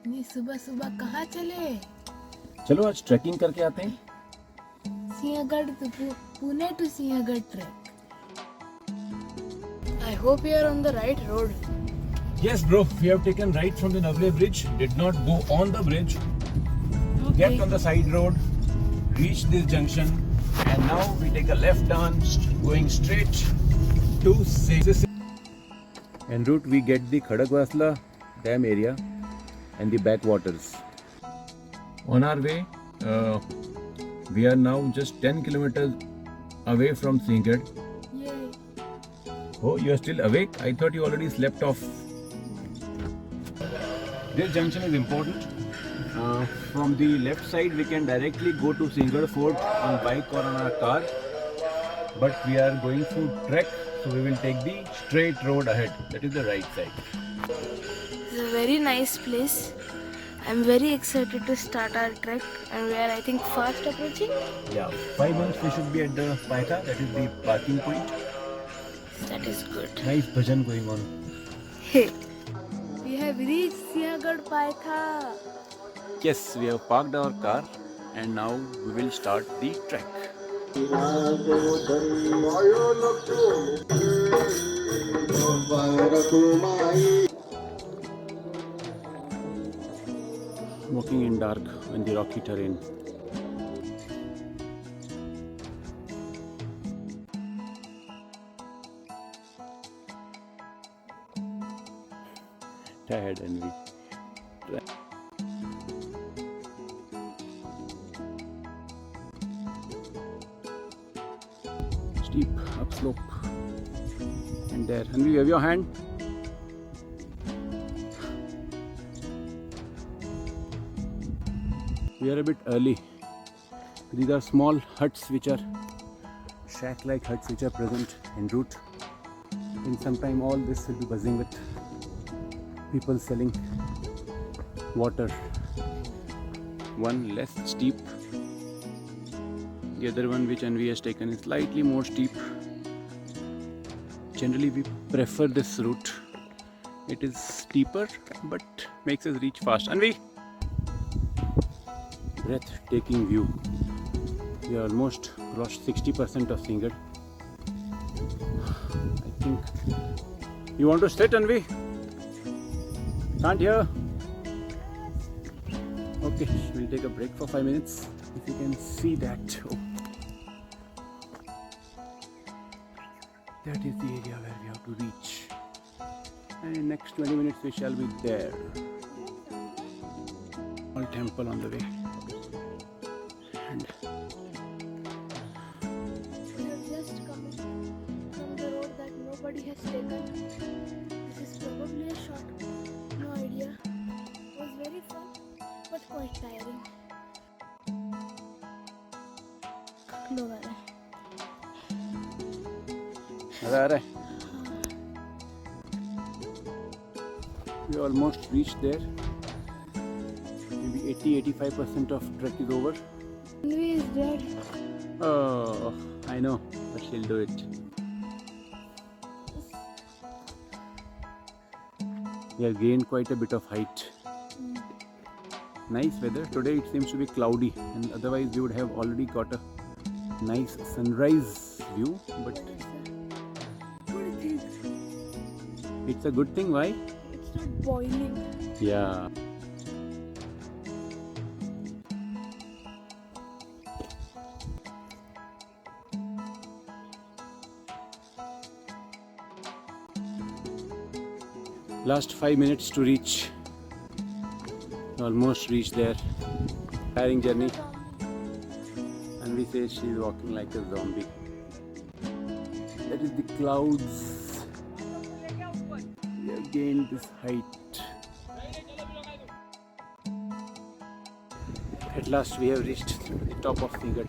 नहीं सुबह सुबह कहाँ चले? चलो आज ट्रैकिंग करके आते हैं. Sinhagad to Pune to Sinhagad trek. I hope you are on the right road. Yes, bro. We have taken right from the Navle bridge. Did not go on the bridge. Okay. Get on the side road. Reach this junction, and now we take a left turn, going straight to Sisi. En route, we get the Khadagwasla Dam area and the backwaters. On our way, we are now just 10 kilometers away from Sinhagad. Yay. Oh, you are still awake? I thought you already slept off. This junction is important. From the left side, we can directly go to Sinhagad Fort on bike or on our car. But we are going to trek, so we will take the straight road ahead. That is the right side. It's a very nice place. I'm very excited to start our trek, and we are, I think, fast approaching. Yeah, 5 minutes we should be at the Paika. That is the parking point. That is good. Nice bhajan going on. Hey, we have reached Sinhagad Paitha. Yes, we have parked our car and now we will start the trek. Walking in dark in the rocky terrain. Tired and weak. Steep upslope, and there. And we have your hand. We are a bit early. These are small huts which are shack-like huts which are present en route. In some time, all this will be buzzing with people selling water. One less steep. The other one which Anvi has taken is slightly more steep. Generally we prefer this route. It is steeper but makes us reach fast. Anvi! Breathtaking view. We almost crossed 60% of Sinhagad. I think you want to sit, Anvi? Can't hear. Okay, we'll take a break for 5 minutes. If you can see that. Oh. That is the area where we have to reach. And in next 20 minutes we shall be there. Small temple on the way. And We have just come from the road that nobody has taken. This is probably a short. No idea. It was very fun, but quite tiring. लोग आ रहे हैं. we almost reached there. Maybe 80-85% of trek is over. Anvi is dead. Oh, I know, but she'll do it. We have gained quite a bit of height. Nice weather. Today it seems to be cloudy, and otherwise we would have already got a nice sunrise view. But Good thing. it's a good thing. Why? It's not boiling. Yeah. Last 5 minutes to reach. Almost reached there. Tiring journey. And we say she's walking like a zombie. That is the clouds. We have gained this height. At last we have reached the top of Sinhagad.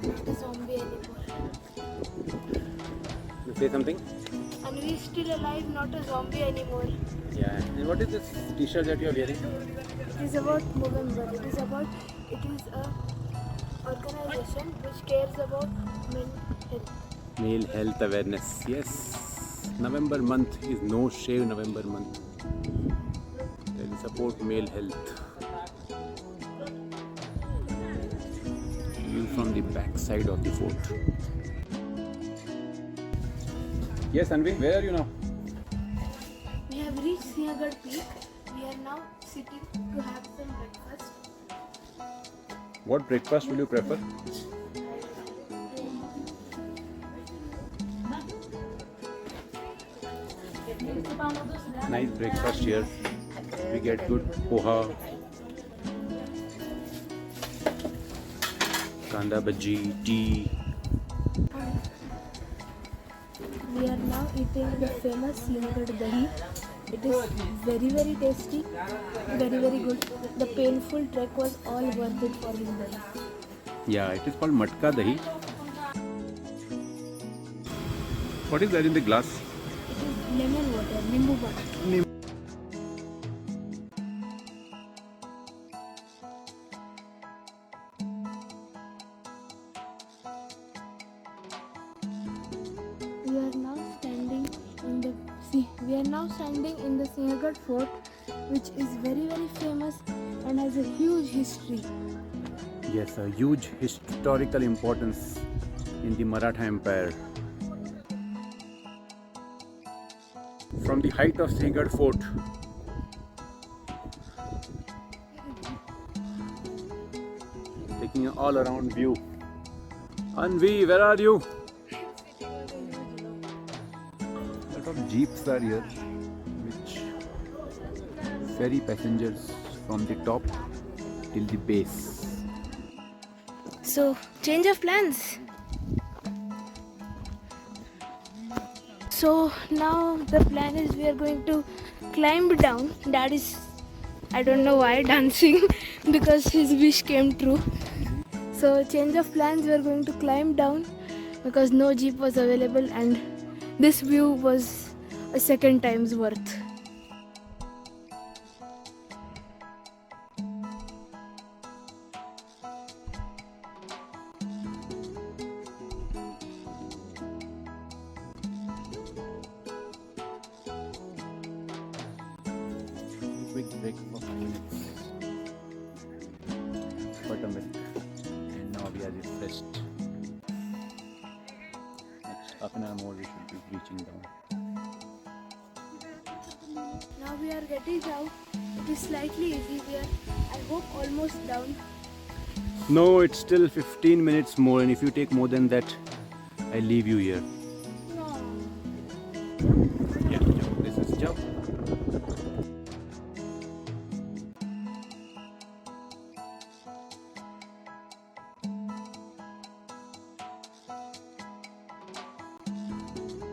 Not a zombie anymore. You say something? And we still alive, not a zombie anymore. Yeah. And what is this t-shirt that you are wearing? It is about Movember. It is a organization which cares about mental health. Male health awareness. Yes. November month is no shave November month. They will support male health. View from the back side of the fort. Yes, Anvi, where are you now? We have reached Sinhagad Peak. We are now sitting to have some breakfast. What breakfast will you prefer? Nice breakfast here. We get good poha, kanda bhaji, tea. We are now eating the famous Sinhagad Dahi. It is very very tasty, very very good. The painful trek was all worth it for his dahi. Yeah, it is called matka dahi. What is that in the glass? It is lemon water, nimbu water. We are now standing in the Sinhagad Fort, which is very very famous and has a huge history. Yes, a huge historical importance in the Maratha Empire. From the height of Sinhagad Fort, taking an all-around view. Anvi, where are you? Lot of jeeps are here, which ferry passengers from the top till the base. So, change of plans. So now the plan is we are going to climb down. Dad is, I don't know why, dancing because his wish came true. So change of plans, we are going to climb down because no jeep was available and this view was a second time's worth. Quick break for 5 minutes. Buttermilk. And now we are refreshed. Next half an hour more we should be reaching down. Now we are getting down. It is slightly easy. We are, I hope, almost down. No, it's still 15 minutes more, and if you take more than that, I leave you here.